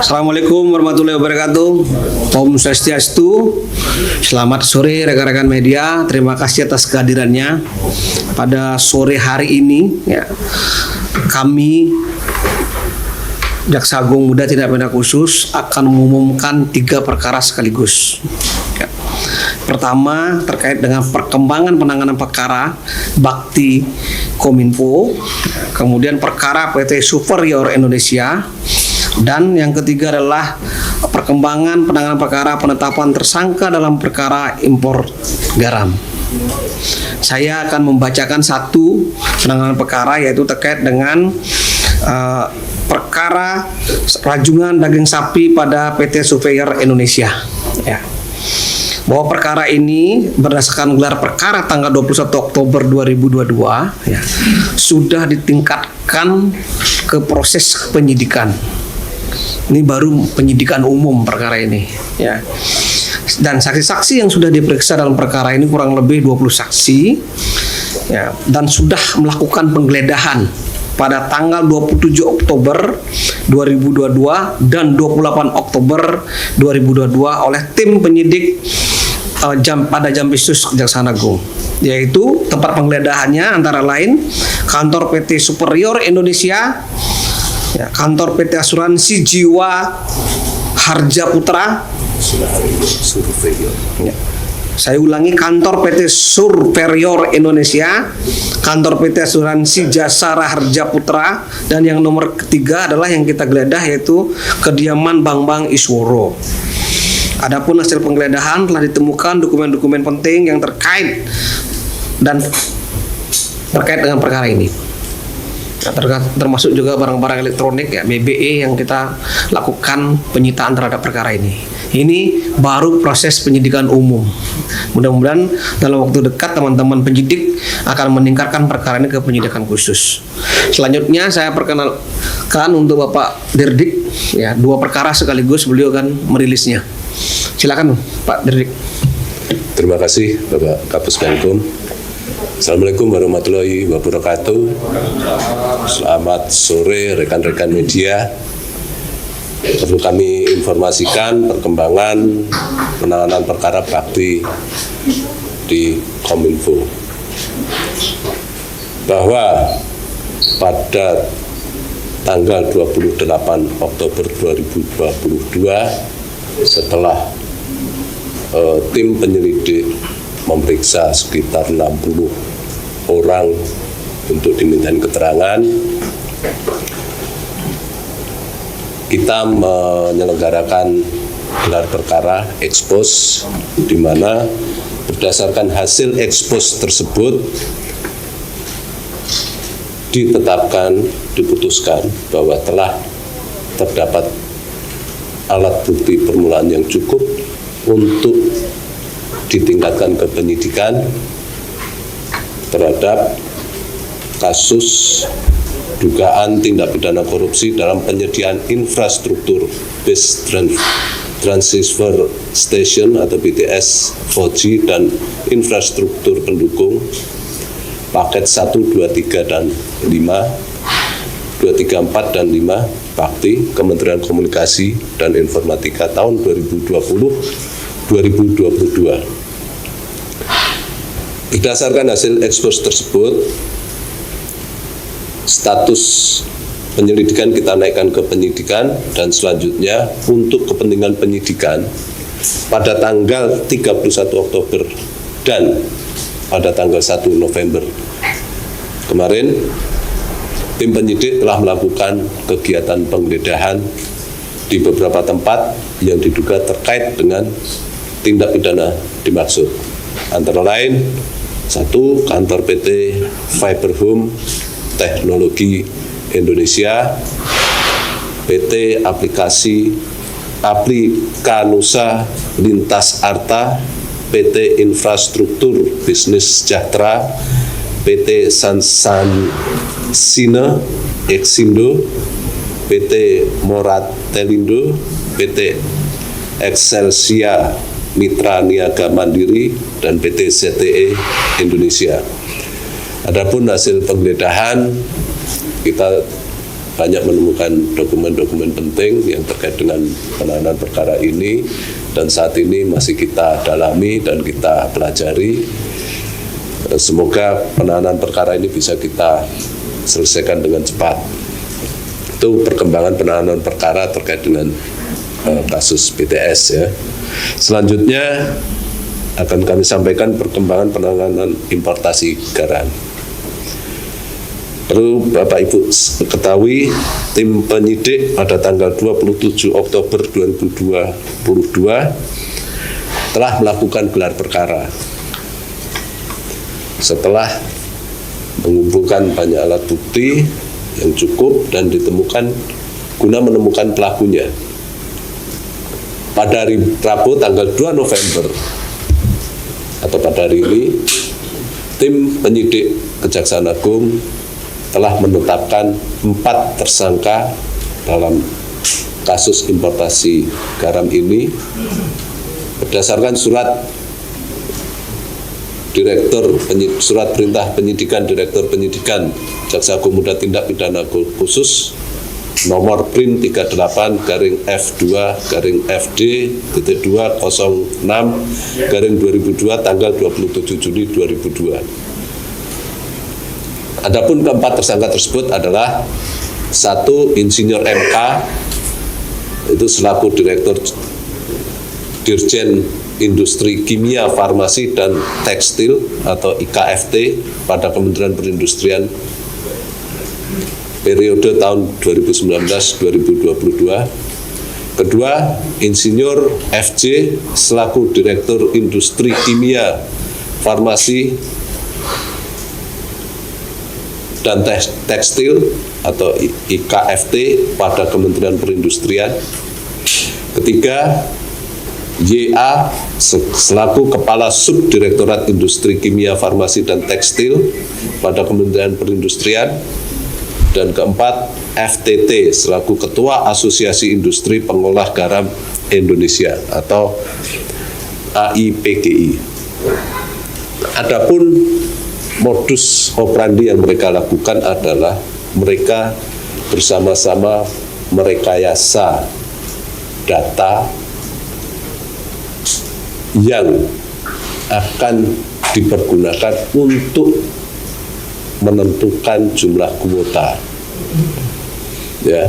Assalamualaikum warahmatullahi wabarakatuh. Om Swastiastu. Selamat sore rekan-rekan media. Terima kasih atas kehadirannya pada sore hari ini. Ya, kami Jaksa Agung Muda Tindak Pidana Khusus akan mengumumkan 3 perkara sekaligus. Ya. Pertama, terkait dengan perkembangan penanganan perkara bakti Kominfo, kemudian perkara PT Superior Indonesia, dan yang ketiga adalah perkembangan penanganan perkara penetapan tersangka dalam perkara impor garam. Saya akan membacakan satu penanganan perkara, yaitu terkait dengan perkara rajungan daging sapi pada PT Superior Indonesia. Ya. Bahwa perkara ini berdasarkan gelar perkara tanggal 21 Oktober 2022 ya, sudah ditingkatkan ke proses penyidikan. Ini baru penyidikan umum perkara ini ya. Dan saksi-saksi yang sudah diperiksa dalam perkara ini kurang lebih 20 saksi ya, dan sudah melakukan penggeledahan pada tanggal 27 Oktober 2022 dan 28 Oktober 2022 oleh tim penyidik pada Jampisus Kejaksaan Agung, yaitu tempat penggeledahannya antara lain kantor PT Superior Indonesia, ya, kantor PT Asuransi Jiwa Harja Putra, ya. Saya ulangi, kantor PT Superior Indonesia, kantor PT Asuransi Jasara Harja Putra, dan yang nomor ketiga adalah yang kita geledah, yaitu kediaman Bambang Isworo. Adapun hasil penggeledahan telah ditemukan dokumen-dokumen penting yang terkait dengan perkara ini. Termasuk juga barang-barang elektronik ya, BBE yang kita lakukan penyitaan terhadap perkara ini. Ini baru proses penyidikan umum. Mudah-mudahan dalam waktu dekat teman-teman penyidik akan meningkatkan perkara ini ke penyidikan khusus. Selanjutnya saya perkenalkan untuk Bapak Dirdik ya, 2 perkara sekaligus beliau akan merilisnya. Silakan Pak Dirdik. Terima kasih Bapak Kapus Penkum. Assalamualaikum warahmatullahi wabarakatuh. Selamat sore rekan-rekan media. Perlu kami informasikan perkembangan penanganan perkara bakti di Kominfo, bahwa pada tanggal 28 Oktober 2022 setelah tim penyelidik memeriksa sekitar 60 orang untuk dimintain keterangan, kita menyelenggarakan gelar perkara ekspos, di mana berdasarkan hasil ekspos tersebut diputuskan bahwa telah terdapat alat bukti permulaan yang cukup untuk ditingkatkan ke penyidikan terhadap kasus dugaan tindak pidana korupsi dalam penyediaan infrastruktur base transceiver station atau BTS 4G dan infrastruktur pendukung paket 1, 2, 3, dan 5, 2, 3, 4, dan 5 bakti Kementerian Komunikasi dan Informatika tahun 2020-2022. Berdasarkan hasil ekspos tersebut, status penyelidikan kita naikkan ke penyidikan, dan selanjutnya untuk kepentingan penyidikan pada tanggal 31 Oktober dan pada tanggal 1 November kemarin, tim penyidik telah melakukan kegiatan penggeledahan di beberapa tempat yang diduga terkait dengan tindak pidana dimaksud, antara lain 1. Kantor PT Fiberhome Teknologi Indonesia, PT Aplikanusa Lintas Arta, PT Infrastruktur Bisnis Sejahtera, PT Sansansina Exindo, PT Moratelindo, PT Excelsia Mitra Niaga Mandiri, dan PT ZTE Indonesia. Adapun hasil penggeledahan kita banyak menemukan dokumen-dokumen penting yang terkait dengan penanganan perkara ini, dan saat ini masih kita dalami dan kita pelajari. Semoga penanganan perkara ini bisa kita selesaikan dengan cepat. Itu perkembangan penanganan perkara terkait dengan kasus BTS ya. Selanjutnya akan kami sampaikan perkembangan penanganan importasi garam. Perlu Bapak Ibu ketahui, tim penyidik pada tanggal 27 Oktober 2022 telah melakukan gelar perkara setelah mengumpulkan banyak alat bukti yang cukup dan ditemukan guna menemukan pelakunya. Pada hari Rabu tanggal 2 November atau pada hari ini, tim penyidik Kejaksaan Agung telah menetapkan 4 tersangka dalam kasus importasi garam ini berdasarkan surat perintah penyidikan Direktur Penyidikan Jaksa Agung Muda Tindak Pidana Khusus nomor PRIN 38-FD-206-2002 tanggal 27 Juni 2002. Adapun keempat tersangka tersebut adalah 1. Insinyur MK, itu selaku Direktur Dirjen Industri Kimia, Farmasi, dan Tekstil atau IKFT pada Kementerian Perindustrian periode tahun 2019-2022. Kedua, Insinyur FJ selaku Direktur Industri Kimia, Farmasi, dan Tekstil atau IKFT pada Kementerian Perindustrian. Ketiga, YA selaku Kepala Subdirektorat Industri Kimia, Farmasi, dan Tekstil pada Kementerian Perindustrian. Dan keempat, FTT selaku Ketua Asosiasi Industri Pengolah Garam Indonesia atau AIPGI. Adapun modus operandi yang mereka lakukan adalah mereka bersama-sama merekayasa data yang akan dipergunakan untuk menentukan jumlah kuota. Ya,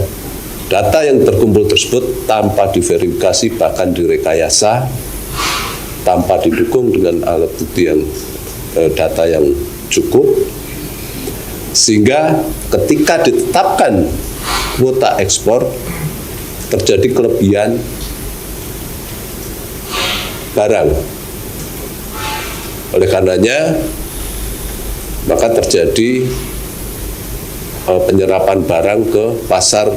data yang terkumpul tersebut tanpa diverifikasi bahkan direkayasa, tanpa didukung dengan alat bukti yang data yang cukup, sehingga ketika ditetapkan kuota ekspor terjadi kelebihan barang. Oleh karenanya maka terjadi penyerapan barang ke pasar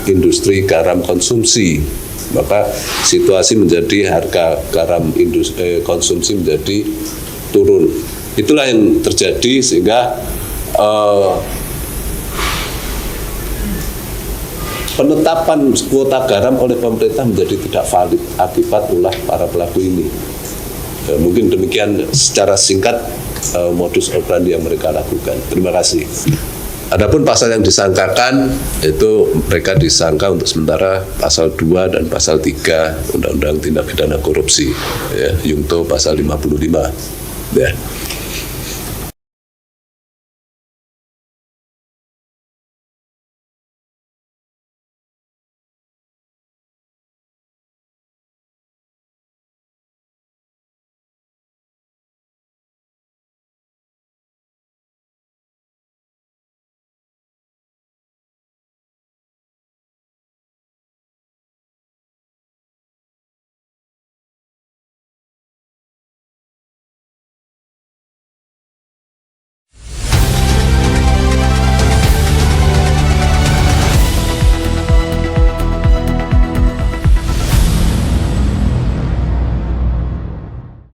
industri garam konsumsi. Maka situasi menjadi harga garam industri konsumsi menjadi turun. Itulah yang terjadi sehingga penetapan kuota garam oleh pemerintah menjadi tidak valid akibat ulah para pelaku ini. Mungkin demikian secara singkat modus operandi yang mereka lakukan. Terima kasih. Adapun pasal yang disangkakan itu mereka disangka untuk sementara pasal 2 dan pasal 3 Undang-Undang Tindak Pidana Korupsi, ya, Yungto pasal 55. Ya.